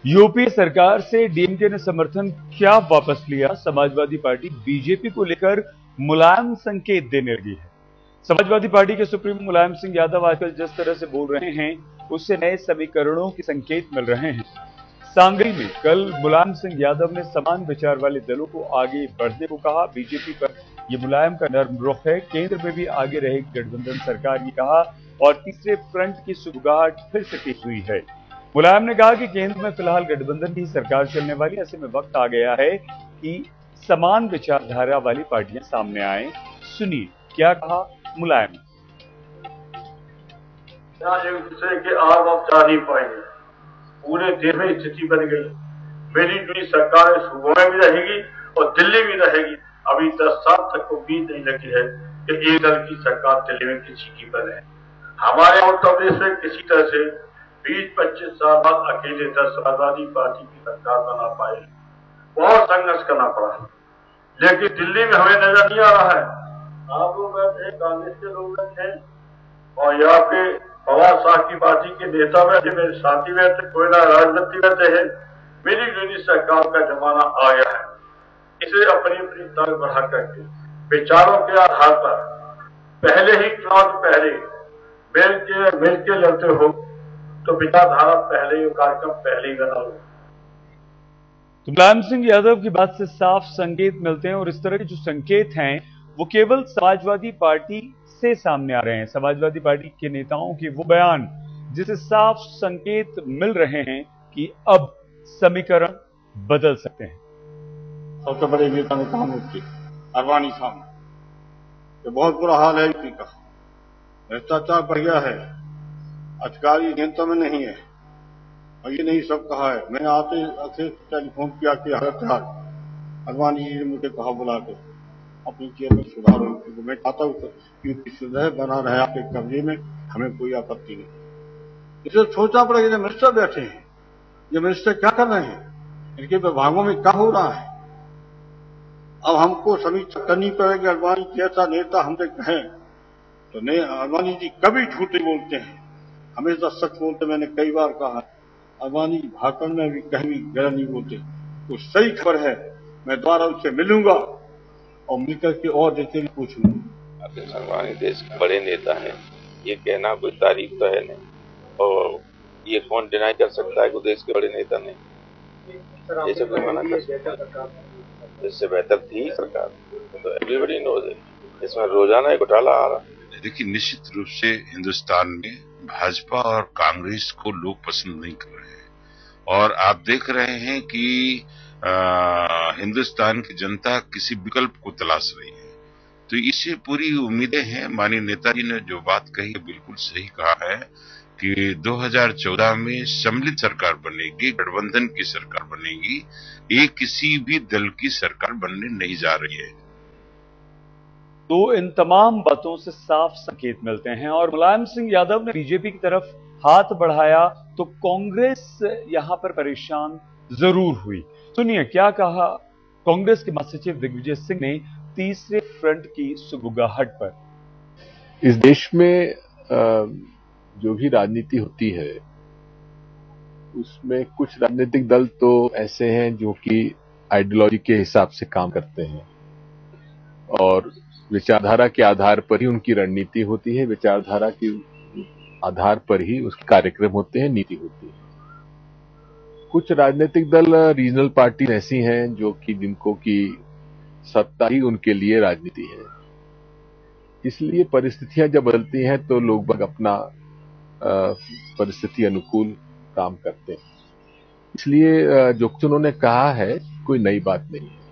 UP सरकार से DMK ने समर्थन क्या वापस लिया? समाजवादी पार्टी बीजेपी को लेकर मुलायम संकेत देने लगी है। समाजवादी पार्टी के सुप्रीमो मुलायम सिंह यादव आजकल जिस तरह से बोल रहे हैं उससे नए समीकरणों के संकेत मिल रहे हैं। सांगली में कल मुलायम सिंह यादव ने समान विचार वाले दलों को आगे बढ़ने को कहा। बीजेपी पर यह मुलायम का नर्म रुख है। केंद्र में भी आगे रहेगी गठबंधन सरकार, ये कहा। और तीसरे फ्रंट की सुगबुगाहट फिर से तेज हुई है। मुलायम ने कहा कि केंद्र में फिलहाल गठबंधन की सरकार चलने वाली, ऐसे में वक्त आ गया है कि समान विचारधारा वाली पार्टियां सामने आए। सुनिए क्या कहा मुलायम। एक दूसरे के आग आप जा नहीं पाएंगे। पूरे देश में स्थिति बन गई। मेरी जुड़ी सरकार सूबों में भी रहेगी और दिल्ली भी रहेगी। अभी 10 साल तक उम्मीद नहीं लगी है कि एक दल की सरकार दिल्ली में किसी की बने। हमारे उत्तर प्रदेश में किसी तरह से 20-25 साल बाद अकेले समाजवादी पार्टी की सरकार बना पाए। बहुत संघर्ष करना पड़ा, लेकिन दिल्ली में हमें नजर नहीं आ रहा है। आप लोग बैठे, कांग्रेस के लोग बैठे और यहाँ पे पवार साहब की पार्टी के नेता बैठे, मेरे साथी बैठे, कोई ना राजनीति बैठे है। मेरी यूनियन सरकार का जमाना आ गया है। इसे अपनी अपनी ताकत बढ़ा करके विचारों के आधार पर पहले ही चुनाव से पहले मिल के लड़ते हो तो विचारधारा पहले ही, कार्यक्रम पहले ही बना लो। तो मुलायम सिंह यादव की बात से साफ संकेत मिलते हैं और इस तरह के जो संकेत हैं वो केवल समाजवादी पार्टी से सामने आ रहे हैं। समाजवादी पार्टी के नेताओं के वो बयान जिसे साफ संकेत मिल रहे हैं कि अब समीकरण बदल सकते हैं। सबसे बड़े नेता ने कहा मुफ्ती अरवानी साहब ने बहुत बुरा हाल है यूपी का, भ्रष्टाचार बढ़ गया है, अधिकारी नियंत्रण में नहीं है। और ये नहीं सब कहा है। मैंने आते टेलीफोन किया कि हर अरवानी जी ने मुझे कहा बुला के अपनी चेयर में सुधारो। मैं चाहता हूँ यूपी सुधर बना रहे आपके कब्जे में, हमें कोई आपत्ति नहीं। इसे सोचना पड़ेगा जो मिनिस्टर बैठे हैं, ये मिनिस्टर क्या कर रहे हैं, इनके विभागों में क्या हो रहा है। अब हमको समीक्षा करनी पड़ेगी। अरवानी जैसा नेता हमसे कहें तो नहीं, अरवानी जी कभी झूठ नहीं बोलते हैं, हमेशा सच बोलते। मैंने कई बार कहा अरवानी भाषण में भी कहीं भी गलत नहीं बोलते। तो सही खबर है, मैं दोबारा उससे मिलूंगा और मिलकर के और देखे भी पूछूंगा। अरवानी देश के बड़े नेता हैं, ये कहना कोई तारीफ तो है नहीं। और ये कौन डिनाई कर सकता है कि देश के बड़े नेता नहीं, ये सब कोई मना कर सकता है। इससे बेहतर थी सरकार, तो एवरीबॉडी नोज इट। इसमें रोजाना एक घोटाला आ रहा है। देखिए, निश्चित रूप से हिंदुस्तान में भाजपा और कांग्रेस को लोग पसंद नहीं कर रहे हैं और आप देख रहे हैं कि हिंदुस्तान की जनता किसी विकल्प को तलाश रही है। तो इससे पूरी उम्मीदें हैं। माननीय नेताजी ने जो बात कही है बिल्कुल सही कहा है कि 2014 में सम्मिलित सरकार बनेगी, गठबंधन की सरकार बनेगी, ये किसी भी दल की सरकार बनने नहीं जा रही है। तो इन तमाम बातों से साफ संकेत मिलते हैं और मुलायम सिंह यादव ने बीजेपी की तरफ हाथ बढ़ाया तो कांग्रेस यहां पर परेशान जरूर हुई। सुनिए क्या कहा कांग्रेस के महासचिव दिग्विजय सिंह ने तीसरे फ्रंट की सुगबुगाहट पर। इस देश में जो भी राजनीति होती है उसमें कुछ राजनीतिक दल तो ऐसे हैं जो कि आइडियोलॉजी के हिसाब से काम करते हैं और विचारधारा के आधार पर ही उनकी रणनीति होती है, विचारधारा के आधार पर ही उसके कार्यक्रम होते हैं, नीति होती है। कुछ राजनीतिक दल रीजनल पार्टी ऐसी हैं जो कि जिनको की सत्ता ही उनके लिए राजनीति है। इसलिए परिस्थितियां जब बदलती हैं तो लोग बाग अपना परिस्थिति अनुकूल काम करते हैं। इसलिए जो कुछ उन्होंने कहा है कोई नई बात नहीं है।